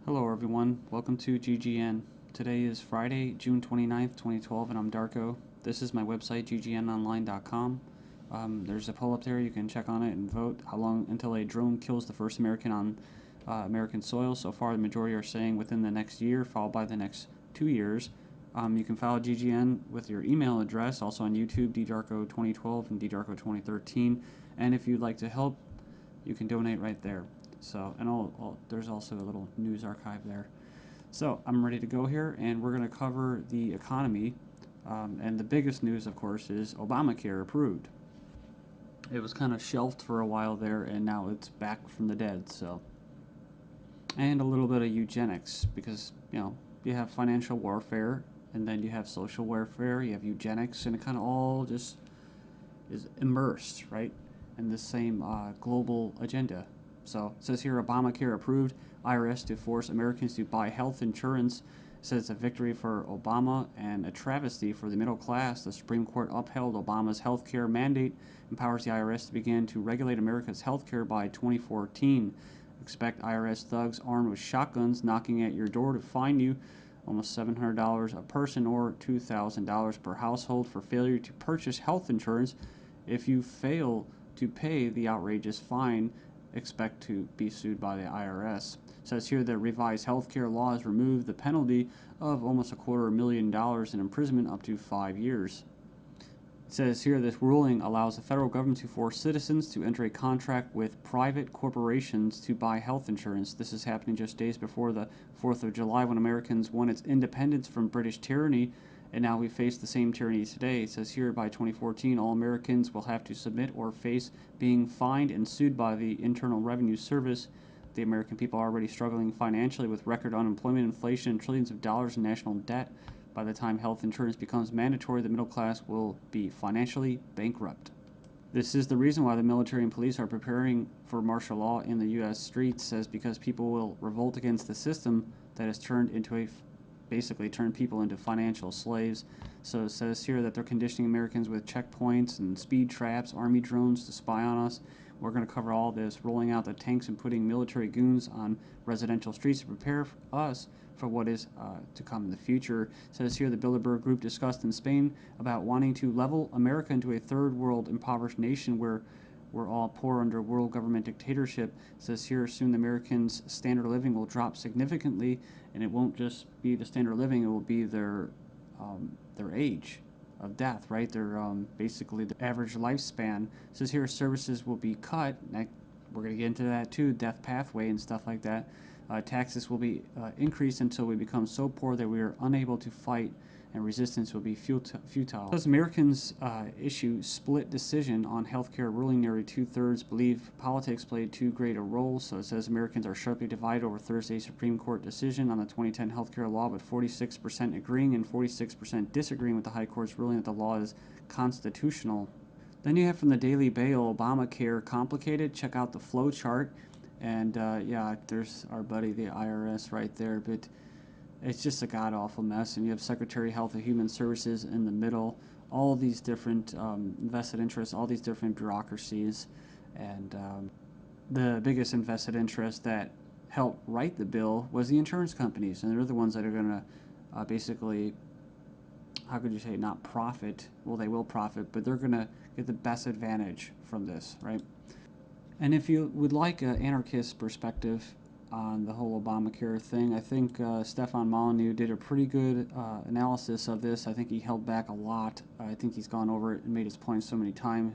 Hello everyone, welcome to GGN. Today is Friday, June 29th, 2012, and I'm Darko. This is my website, ggnonline.com. There's a poll up there, you can check on it and vote how long until a drone kills the first American on American soil. So far, the majority are saying within the next year, followed by the next 2 years. You can follow GGN with your email address, also on YouTube, ddarko2012 and ddarko2013. And if you'd like to help, you can donate right there. So, and there's also a little news archive there. So, I'm ready to go here, and we're going to cover the economy. And the biggest news, of course, is Obamacare approved. It was kind of shelved for a while there, and now it's back from the dead. So, and a little bit of eugenics, because you have financial warfare, and then you have social warfare, you have eugenics, and it kind of all just is immersed, right, in the same global agenda. So it says here, Obamacare approved, IRS to force Americans to buy health insurance. It says it's a victory for Obama and a travesty for the middle class. The Supreme Court upheld Obama's health care mandate, empowers the IRS to begin to regulate America's health care by 2014. Expect IRS thugs armed with shotguns knocking at your door to fine you almost $700 a person or $2,000 per household for failure to purchase health insurance. If you fail to pay the outrageous fine, expect to be sued by the IRS. It says here that revised healthcare laws remove the penalty of almost $250,000 in imprisonment up to 5 years. It says here this ruling allows the federal government to force citizens to enter a contract with private corporations to buy health insurance. This is happening just days before the 4th of July, when Americans won its independence from British tyranny, and now we face the same tyranny today. It says here by 2014, all Americans will have to submit or face being fined and sued by the Internal Revenue Service. The American people are already struggling financially with record unemployment, inflation, and trillions of dollars in national debt. By the time health insurance becomes mandatory, the middle class will be financially bankrupt. This is the reason why the military and police are preparing for martial law in the U.S. streets, says because people will revolt against the system that has basically turned people into financial slaves. So it says here that they're conditioning Americans with checkpoints and speed traps, army drones to spy on us. We're going to cover all this, rolling out the tanks and putting military goons on residential streets to prepare us for what is to come in the future. It says here the Bilderberg Group discussed in Spain about wanting to level America into a third world impoverished nation where we're all poor under world government dictatorship. It says here soon the Americans' standard of living will drop significantly, and it won't just be the standard of living, it will be their age of death, right? Their basically the average lifespan. It says here services will be cut. We're going to get into that too, death pathway and stuff like that. Taxes will be increased until we become so poor that we are unable to fight, and resistance will be futile. As Americans issue split decision on healthcare ruling, nearly 2/3 believe politics played too great a role. So it says Americans are sharply divided over Thursday's Supreme Court decision on the 2010 healthcare law, with 46% agreeing and 46% disagreeing with the High Court's ruling that the law is constitutional. Then you have from the Daily Bail, Obamacare complicated. Check out the flow chart. And yeah, there's our buddy, the IRS, right there. But it's just a god-awful mess. And you have Secretary of Health and Human Services in the middle. All these different vested interests, all these different bureaucracies. And the biggest invested interest that helped write the bill was the insurance companies. And they're the ones that are going to basically, how could you say, not profit. Well, they will profit, but they're going to get the best advantage from this, right? And if you would like an anarchist perspective on the whole Obamacare thing, I think Stefan Molyneux did a pretty good analysis of this. I think he held back a lot. I think he's gone over it and made his point so many times,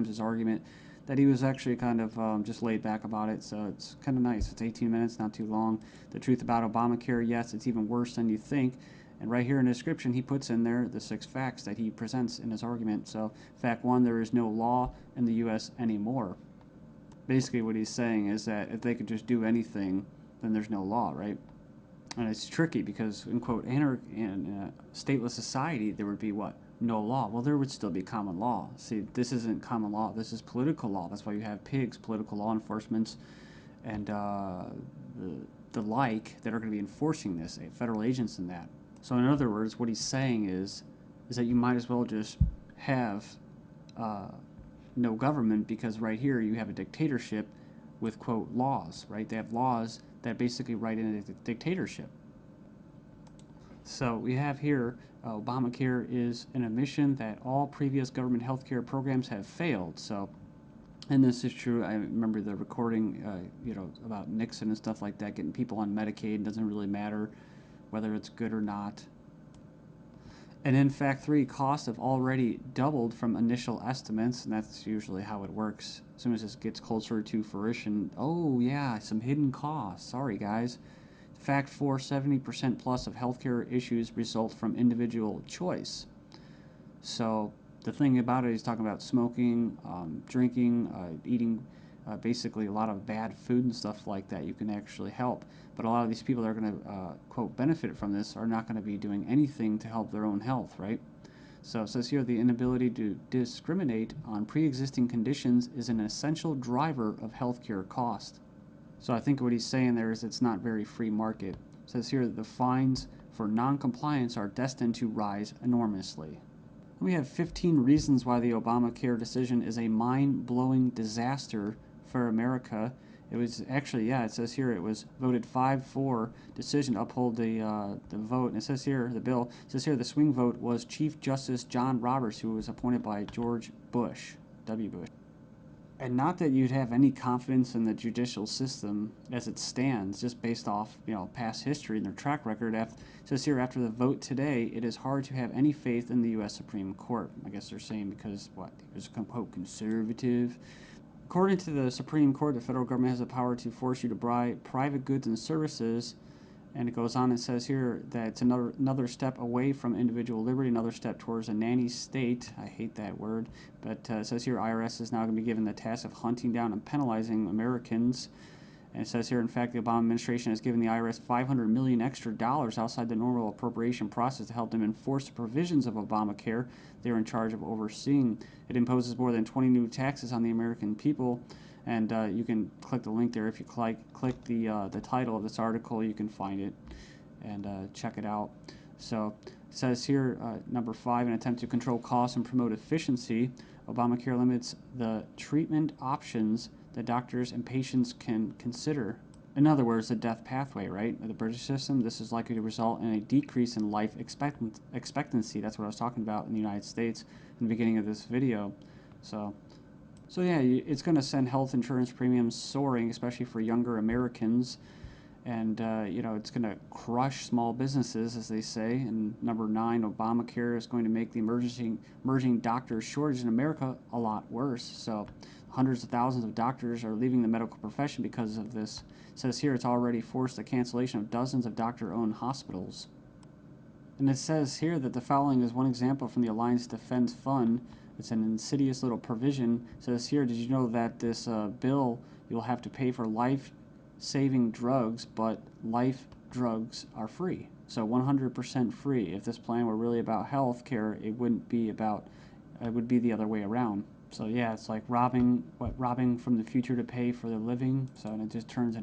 his argument, that he was actually kind of just laid back about it. So it's kind of nice. It's 18 minutes, not too long. The truth about Obamacare, yes, it's even worse than you think. And right here in the description, he puts in there the 6 facts that he presents in his argument. So fact 1, there is no law in the U.S. anymore. Basically what he's saying is that if they could just do anything, then there's no law, right? And it's tricky because, in quote, in a stateless society, there would be what? No law. Well, there would still be common law. See, this isn't common law. This is political law. That's why you have pigs, political law enforcement, and the like that are going to be enforcing this, federal agents and that. So in other words, what he's saying is that you might as well just have no government, because right here you have a dictatorship with, quote, laws, right? They have laws that basically write in a dictatorship. So we have here Obamacare is an admission that all previous government health care programs have failed. So, and this is true. I remember the recording, about Nixon and stuff like that, getting people on Medicaid. It doesn't really matter whether it's good or not. And in fact, costs have already doubled from initial estimates, and that's usually how it works. As soon as this gets closer to fruition, oh yeah, some hidden costs. Sorry, guys. Fact 4, 70% plus of healthcare issues result from individual choice. So the thing about it, he's talking about smoking, drinking, eating basically a lot of bad food and stuff like that. You can actually help. But a lot of these people that are going to, quote, benefit from this are not going to be doing anything to help their own health, right? So it says here the inability to discriminate on pre-existing conditions is an essential driver of healthcare cost. So I think what he's saying there is it's not very free market. It says here that the fines for non-compliance are destined to rise enormously. We have 15 reasons why the Obamacare decision is a mind-blowing disaster for America. It was actually, it says here it was voted 5-4 decision to uphold the vote. And it says here, the bill, it says here the swing vote was Chief Justice John Roberts, who was appointed by George Bush, W. Bush. And not that you'd have any confidence in the judicial system as it stands, just based off past history and their track record. It says here, after the vote today, it is hard to have any faith in the U.S. Supreme Court. I guess they're saying because it was quote conservative. According to the Supreme Court, the federal government has the power to force you to buy private goods and services. And it goes on and says here that it's another step away from individual liberty, another step towards a nanny state. I hate that word. But it says here IRS is now going to be given the task of hunting down and penalizing Americans. And it says here, in fact, the Obama administration has given the IRS $500 million extra outside the normal appropriation process to help them enforce the provisions of Obamacare they're in charge of overseeing. It imposes more than 20 new taxes on the American people. And you can click the link there. If you click the title of this article, you can find it and check it out. So it says here, number 5, an attempt to control costs and promote efficiency. Obamacare limits the treatment options that doctors and patients can consider. In other words, the death pathway, right? The British system, this is likely to result in a decrease in life expectancy. That's what I was talking about in the United States in the beginning of this video. So yeah, it's going to send health insurance premiums soaring, especially for younger Americans. And, it's going to crush small businesses, as they say. And number 9, Obamacare is going to make the emerging doctor shortage in America a lot worse. So hundreds of thousands of doctors are leaving the medical profession because of this. It says here it's already forced the cancellation of dozens of doctor-owned hospitals. And it says here that the following is one example from the Alliance Defense Fund. It's an insidious little provision. It says here, did you know that this bill, you'll have to pay for life-saving drugs, but life drugs are free. So 100% free. If this plan were really about health care, it would be the other way around. So yeah, it's like robbing from the future to pay for the living. So and it just turns into